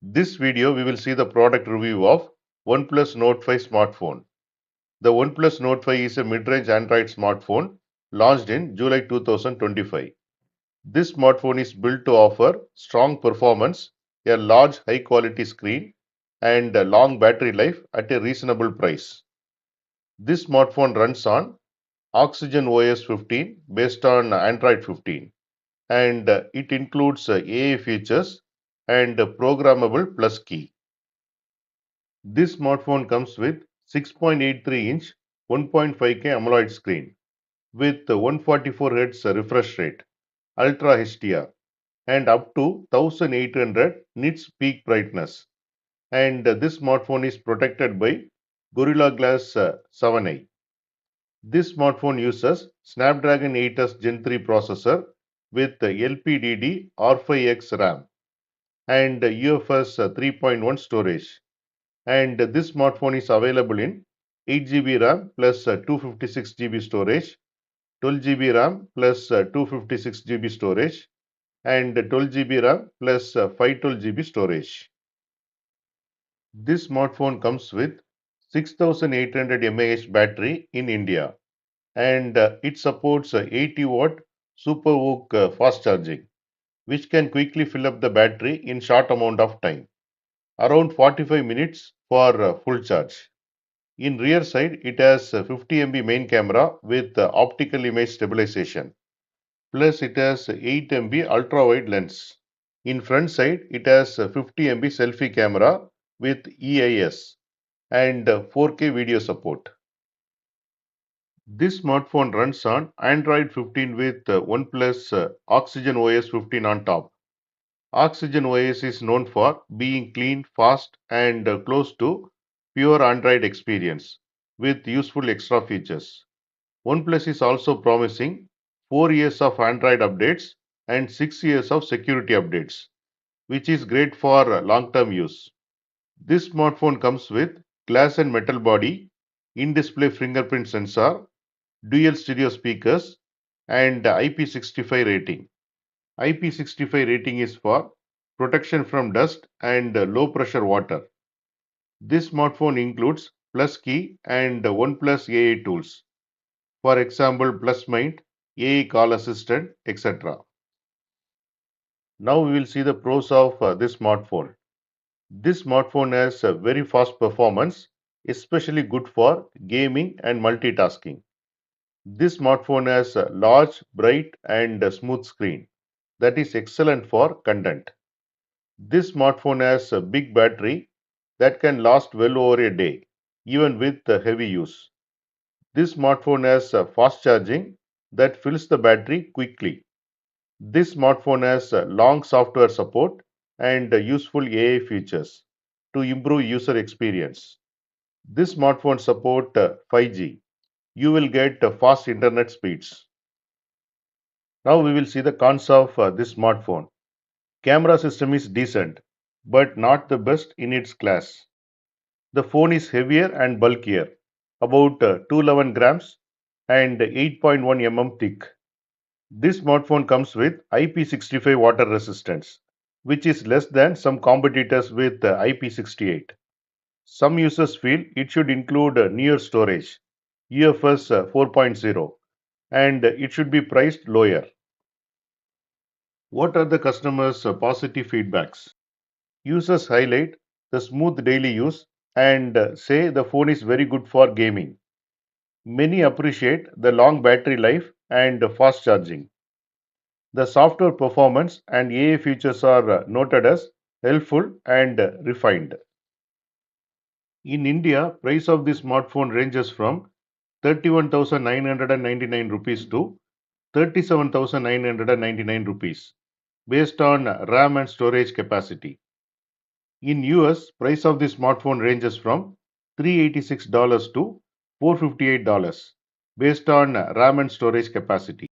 This video we will see the product review of OnePlus Nord 5 smartphone. The OnePlus Nord 5 is a mid-range Android smartphone launched in July 2025. This smartphone is built to offer strong performance, a large high-quality screen, and a long battery life at a reasonable price. This smartphone runs on OxygenOS 15 based on Android 15, and it includes AI features and programmable plus key. This smartphone comes with 6.83-inch 1.5K AMOLED screen with 144 Hz refresh rate, Ultra HDR, and up to 1800 nits peak brightness. And this smartphone is protected by Gorilla Glass 7i. This smartphone uses Snapdragon 8s Gen 3 processor with LPDD R5X RAM and UFS 3.1 storage. And this smartphone is available in 8 GB RAM plus 256 GB storage, 12 GB RAM plus 256 GB storage, and 12 GB RAM plus 512 GB storage. This smartphone comes with 6800 mAh battery in India, and it supports 80-watt Super VOOC fast charging, which can quickly fill up the battery in short amount of time, around 45 minutes for full charge. In rear side, it has 50 MP main camera with optical image stabilization. Plus, it has 8 MP ultra-wide lens. In front side, it has 50 MP selfie camera with EIS and 4K video support. This smartphone runs on Android 15 with OnePlus OxygenOS 15 on top. OxygenOS is known for being clean, fast, and close to pure Android experience with useful extra features. OnePlus is also promising 4 years of Android updates and 6 years of security updates, which is great for long-term use. This smartphone comes with glass and metal body, in-display fingerprint sensor, dual stereo speakers, and IP65 rating. IP65 rating is for protection from dust and low pressure water. This smartphone includes Plus Key and OnePlus AI tools. For example, Plus Mind, AI Call Assistant, etc. Now we will see the pros of this smartphone. This smartphone has a very fast performance, especially good for gaming and multitasking. This smartphone has a large, bright, and smooth screen that is excellent for content. This smartphone has a big battery that can last well over a day, even with heavy use. This smartphone has fast charging that fills the battery quickly. This smartphone has long software support and useful AI features to improve user experience. This smartphone support 5G. You will get fast internet speeds. Now we will see the cons of this smartphone. Camera system is decent, but not the best in its class. The phone is heavier and bulkier, about 211 grams and 8.1 mm thick. This smartphone comes with IP65 water resistance, which is less than some competitors with IP68. Some users feel it should include newer storage, UFS 4.0, and it should be priced lower. What are the customers' positive feedbacks? Users highlight the smooth daily use and say the phone is very good for gaming. Many appreciate the long battery life and fast charging. The software performance and AI features are noted as helpful and refined. In India, price of this smartphone ranges from 31,999 rupees to 37,999 rupees based on RAM and storage capacity. In US, price of this smartphone ranges from $386 to $458 based on RAM and storage capacity.